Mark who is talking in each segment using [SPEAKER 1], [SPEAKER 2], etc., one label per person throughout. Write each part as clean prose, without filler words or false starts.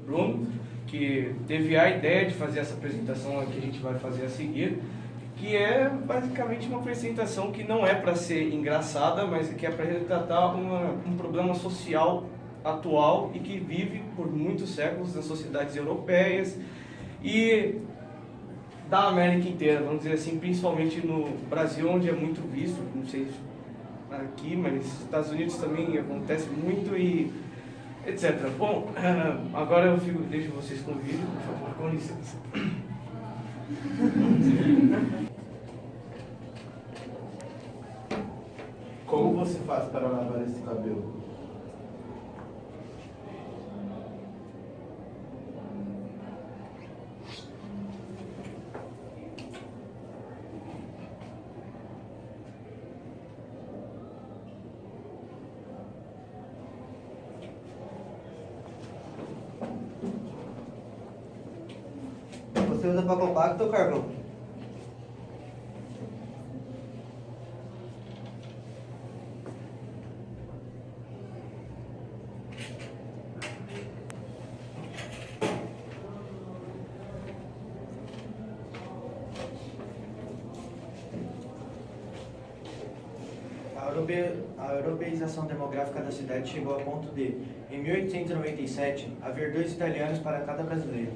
[SPEAKER 1] Bruno, que teve a ideia de fazer essa apresentação que a gente vai fazer a seguir, que é basicamente uma apresentação que não é para ser engraçada, mas que é para retratar um problema social atual e que vive por muitos séculos nas sociedades europeias e da América inteira, vamos dizer assim, principalmente no Brasil, onde é muito visto, não sei aqui, mas nos Estados Unidos também acontece muito e etc. Bom, agora eu deixo vocês com o vídeo, por favor, com licença.
[SPEAKER 2] Como você faz para lavar esse cabelo?
[SPEAKER 3] Você usa papel compacto ou carvão? A europeização demográfica da cidade chegou a ponto de, em 1897, haver 2 italianos para cada brasileiro.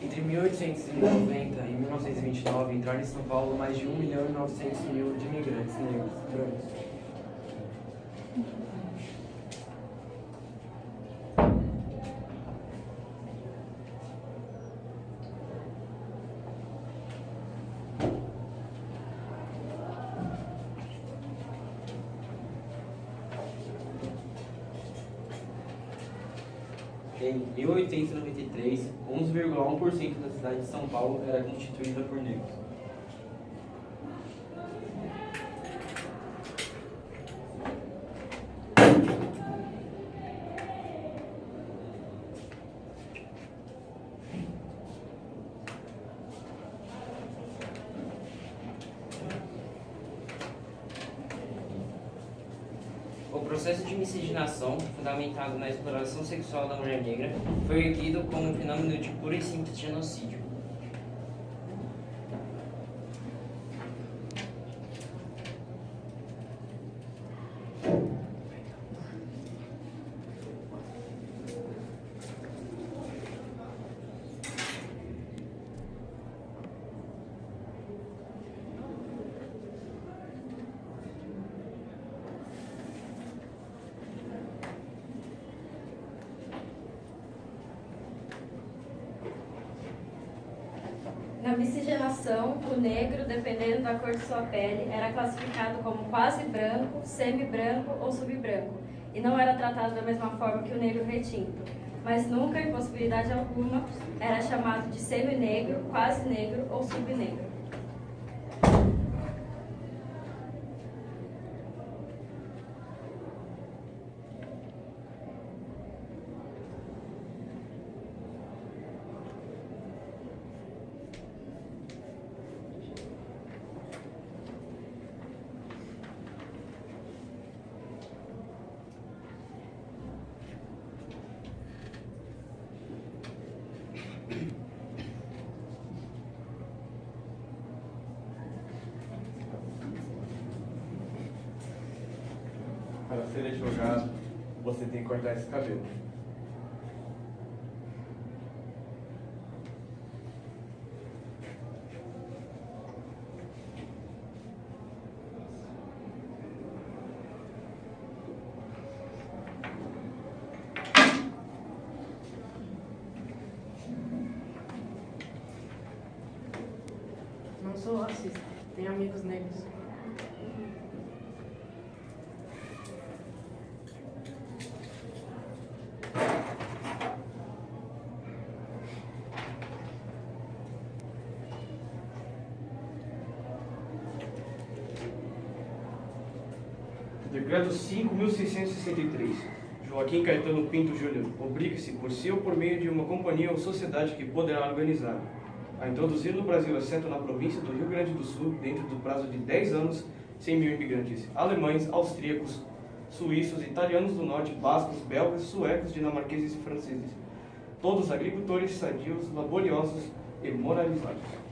[SPEAKER 4] Entre 1890 e 1929, entraram em São Paulo mais de 1.900.000 de imigrantes negros brancos. Em 1893, 11,1% da cidade de São Paulo era constituída por negros. O processo de miscigenação, fundamentado na exploração sexual da mulher negra, foi erguido como um fenômeno de puro e simples genocídio.
[SPEAKER 5] Na miscigenação, o negro, dependendo da cor de sua pele, era classificado como quase branco, semi-branco ou subbranco, e não era tratado da mesma forma que o negro retinto, mas nunca, em possibilidade alguma, era chamado de semi-negro, quase negro ou subnegro.
[SPEAKER 2] Para ser advogado, você tem que cortar esse cabelo.
[SPEAKER 6] sou racista. Tenho amigos negros.
[SPEAKER 1] Decreto 5.663. Joaquim Caetano Pinto Júnior obriga-se por si ou por meio de uma companhia ou sociedade que poderá organizar a introduzir no Brasil, exceto na província do Rio Grande do Sul, dentro do prazo de 10 anos, 100 mil imigrantes alemães, austríacos, suíços, italianos do norte, bascos, belgas, suecos, dinamarqueses e franceses, todos agricultores sadios, laboriosos e moralizados.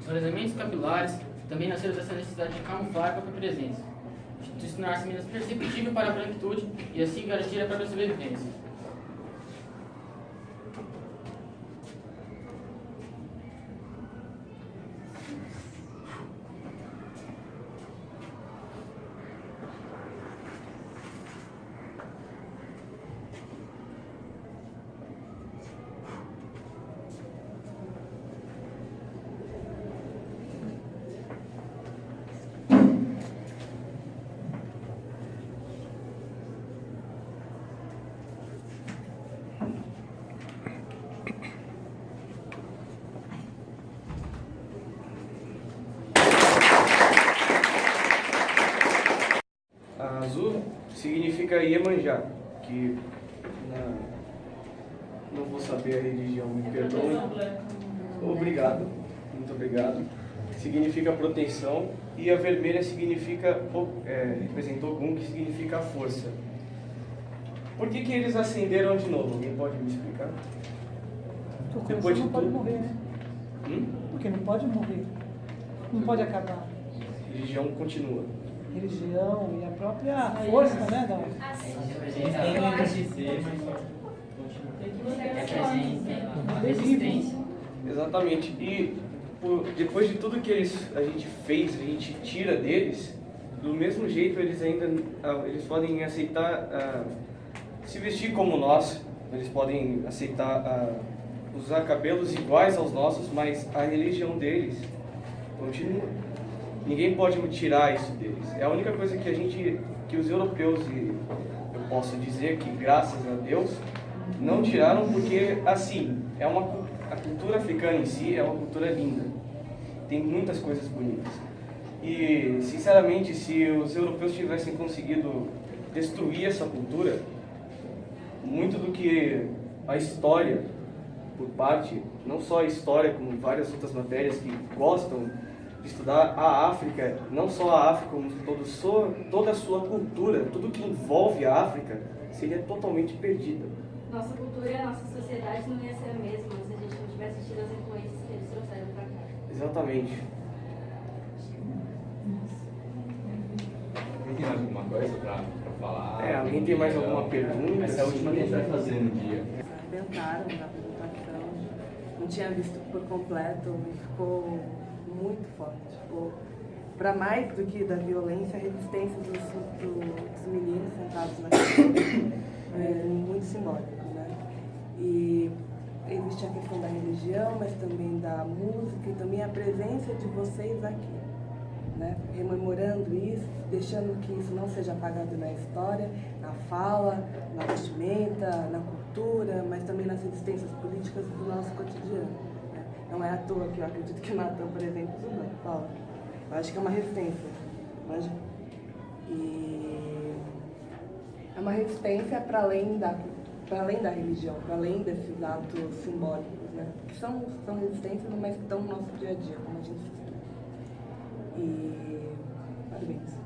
[SPEAKER 6] Os alimentos capilares também nasceram dessa necessidade de camuflar a própria presença, de se tornar-se menos perceptível para a branquitude e assim garantir a própria sobrevivência.
[SPEAKER 1] Azul significa Iemanjá, que não vou saber a religião, me perdoe. Obrigado, muito obrigado. Significa proteção, e a vermelha significa, representa Ogum, que significa a força. Por que eles acenderam de novo? Alguém pode me explicar?
[SPEAKER 7] Porque
[SPEAKER 1] Depois
[SPEAKER 7] você
[SPEAKER 1] de
[SPEAKER 7] não pode
[SPEAKER 1] tudo.
[SPEAKER 7] morrer, né? Porque não pode morrer. Não pode acabar.
[SPEAKER 1] A religião continua.
[SPEAKER 7] Religião e a própria força, né?
[SPEAKER 1] Exatamente. E depois de tudo que a gente fez, a gente tira deles, do mesmo jeito eles podem aceitar se vestir como nós, eles podem aceitar usar cabelos iguais aos nossos, mas a religião deles continua. Ninguém pode tirar isso deles. É a única coisa que os europeus, e eu posso dizer que graças a Deus, não tiraram, porque assim, a cultura africana em si é uma cultura linda. Tem muitas coisas bonitas. E, sinceramente, se os europeus tivessem conseguido destruir essa cultura, muito do que a história, por parte, não só a história, como várias outras matérias que gostam de estudar a África, não só a África, como toda a sua cultura, tudo que envolve a África, seria totalmente perdida.
[SPEAKER 5] Nossa cultura e a nossa sociedade não ia ser a mesma se a gente não tivesse tido as influências que eles trouxeram para cá.
[SPEAKER 1] Exatamente.
[SPEAKER 2] Alguém tem mais alguma coisa para
[SPEAKER 1] Alguém tem mais alguma pergunta?
[SPEAKER 2] Essa é a última que a gente vai fazer no dia.
[SPEAKER 8] Arrebentaram na apresentação, não tinha visto por completo e ficou muito forte. Para mais do que da violência, a resistência dos meninos sentados na cadeira é muito simbólico, né? E existe a questão da religião, mas também da música e também a presença de vocês aqui, né? Rememorando isso, deixando que isso não seja apagado na história, na fala, na vestimenta, na cultura, mas também nas resistências políticas do nosso cotidiano, né? Não é à toa que eu acredito que o Natan, por exemplo, fala. Eu acho que é uma resistência, mas e é uma resistência para além da religião, para além desses atos simbólicos, né? Que são resistências, mas que estão no nosso dia a dia, como a gente sabe. E parabéns.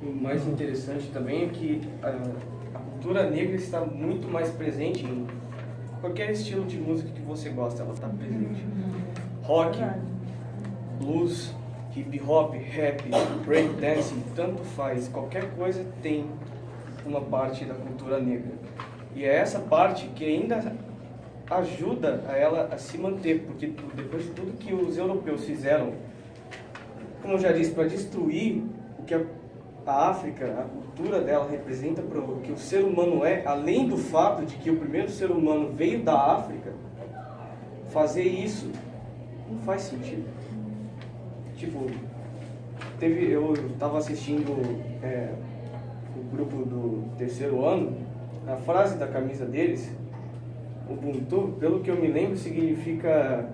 [SPEAKER 1] O mais interessante também é que a cultura negra está muito mais presente em qualquer estilo de música que você gosta, ela está presente. Rock, blues, hip hop, rap, breakdancing, tanto faz, qualquer coisa tem uma parte da cultura negra. E é essa parte que ainda ajuda a ela a se manter, porque depois de tudo que os europeus fizeram, como eu já disse, para destruir o que a África, a cultura dela representa, para o que o ser humano é, além do fato de que o primeiro ser humano veio da África, fazer isso não faz sentido. Tipo, eu estava assistindo o grupo do terceiro ano, a frase da camisa deles, Ubuntu, pelo que eu me lembro, significa...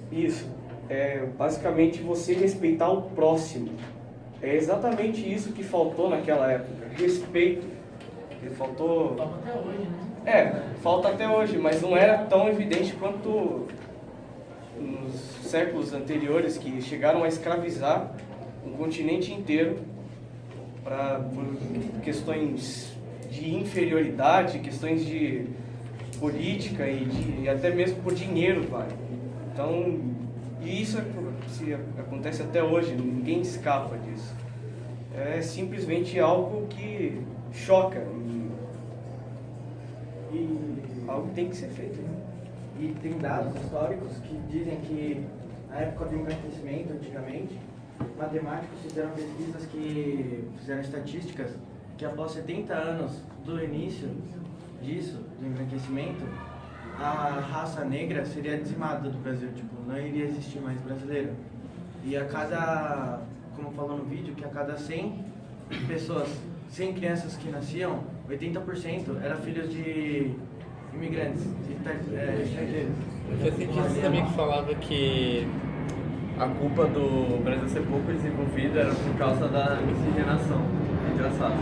[SPEAKER 1] Isso, basicamente você respeitar o próximo. É exatamente isso que faltou naquela época, respeito. Faltou...
[SPEAKER 6] Falta até hoje, né?
[SPEAKER 1] Falta até hoje, mas não era tão evidente quanto nos séculos anteriores, que chegaram a escravizar um continente inteiro por questões de inferioridade, questões de política e até mesmo por dinheiro, vai. Então, e isso acontece até hoje, ninguém escapa disso. É simplesmente algo que choca e algo tem que ser feito, né?
[SPEAKER 3] E tem dados históricos que dizem que na época do embranquecimento, antigamente, matemáticos fizeram pesquisas fizeram estatísticas que após 70 anos do início disso, do embranquecimento, a raça negra seria dizimada do Brasil, tipo, não iria existir mais brasileiro. E a cada, como falou no vídeo, que a cada 100 pessoas, 100 crianças que nasciam, 80% eram filhos de imigrantes, estrangeiros.
[SPEAKER 2] Tinha cientista também que falava que a culpa do Brasil ser pouco desenvolvido era por causa da miscigenação entre as raças.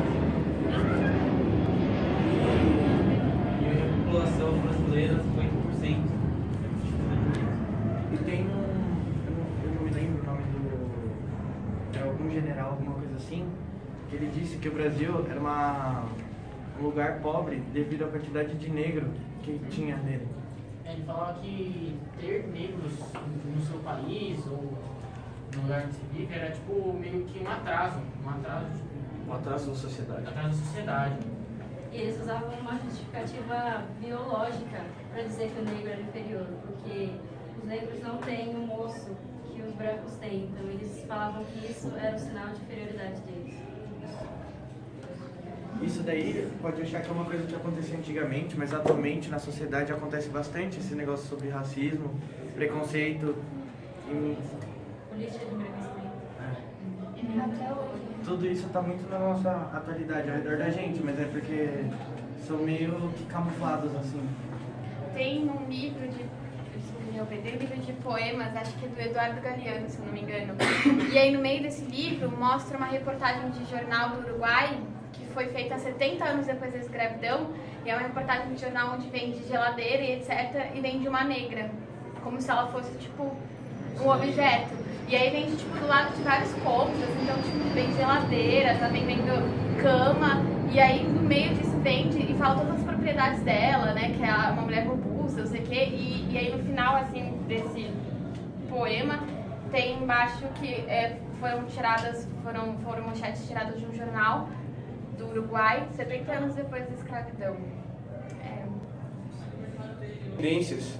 [SPEAKER 4] E a população brasileira, 50%.
[SPEAKER 3] E tem eu não me lembro o nome de algum general, alguma coisa assim, que ele disse que o Brasil era um lugar pobre devido à quantidade de negro que tinha nele.
[SPEAKER 6] Ele falava que ter negros no seu país ou no lugar que você vive era tipo meio que um atraso
[SPEAKER 1] da sociedade.
[SPEAKER 6] atraso da sociedade.
[SPEAKER 5] E eles usavam uma justificativa biológica para dizer que o negro era inferior, porque os negros não têm o moço que os brancos têm, então eles falavam que isso era um sinal de inferioridade deles.
[SPEAKER 3] Isso daí pode achar que é uma coisa que acontecia antigamente, mas atualmente na sociedade acontece bastante esse negócio sobre racismo, preconceito e
[SPEAKER 5] Política de embranquecimento.
[SPEAKER 3] tudo isso está muito na nossa atualidade, ao redor da gente, mas é porque são meio que camuflados assim.
[SPEAKER 9] Tem um livro livro de poemas, acho que é do Eduardo Galeano, se eu não me engano. E aí no meio desse livro mostra uma reportagem de jornal do Uruguai, que foi feita 70 anos depois da escravidão, e é uma reportagem de jornal onde vende geladeira e etc, e vende uma negra, como se ela fosse tipo um objeto. E aí vende tipo do lado de vários cômodos, então tipo vende geladeira, tá vendendo cama, e aí no meio disso vende e fala todas as propriedades dela, né, que é uma mulher robusta, não sei o quê, e aí no final assim desse poema tem embaixo que foram manchetes tiradas de um jornal do Uruguai, 70 anos depois da escravidão.
[SPEAKER 1] Independências,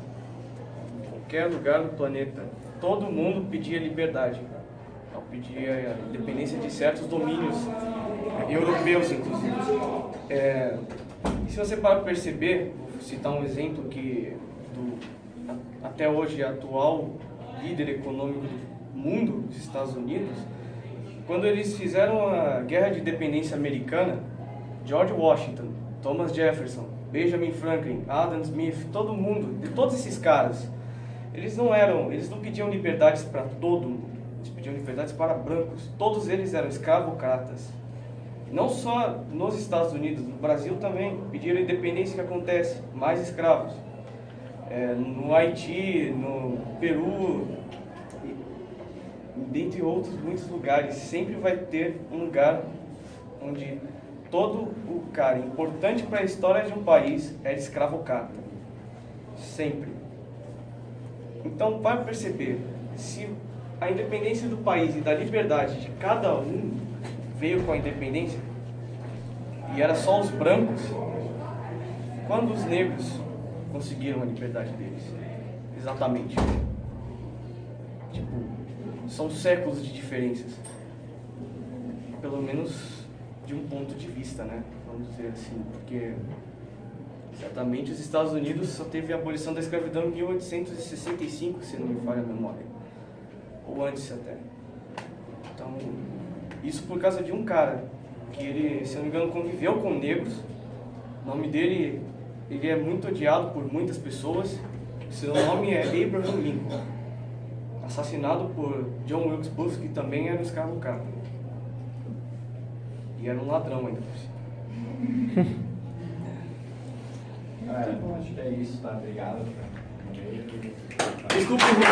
[SPEAKER 1] em qualquer lugar do planeta, todo mundo pedia liberdade. Pedia a independência de certos domínios europeus, inclusive. E se você parar para perceber, vou citar um exemplo que até hoje atual líder econômico do mundo, os Estados Unidos, quando eles fizeram a Guerra de Independência Americana, George Washington, Thomas Jefferson, Benjamin Franklin, Adam Smith, todo mundo, de todos esses caras, eles não pediam liberdades para todo mundo. Eles pediam liberdades para brancos. Todos eles eram escravocratas. Não só nos Estados Unidos, no Brasil também. Pediram a independência que acontece. Mais escravos. No Haiti, no Peru, dentre outros muitos lugares. Sempre vai ter um lugar onde todo o cara importante para a história de um país é escravocrata. Sempre. Então, para perceber, se a independência do país e da liberdade de cada um veio com a independência, e era só os brancos, quando os negros conseguiram a liberdade deles? Exatamente. São séculos de diferenças. Pelo menos de um ponto de vista, né? Vamos dizer assim, porque certamente os Estados Unidos só teve a abolição da escravidão em 1865, se não me falha a memória. Ou antes até. Então, isso por causa de um cara que ele, se não me engano, conviveu com negros. O nome dele, ele é muito odiado por muitas pessoas. Seu nome é Abraham Lincoln, assassinado por John Wilkes Booth, que também era um escravocrata. E era um ladrão ainda por cima.
[SPEAKER 10] Galera, acho que é isso, tá? Obrigado.
[SPEAKER 1] Desculpa, irmão.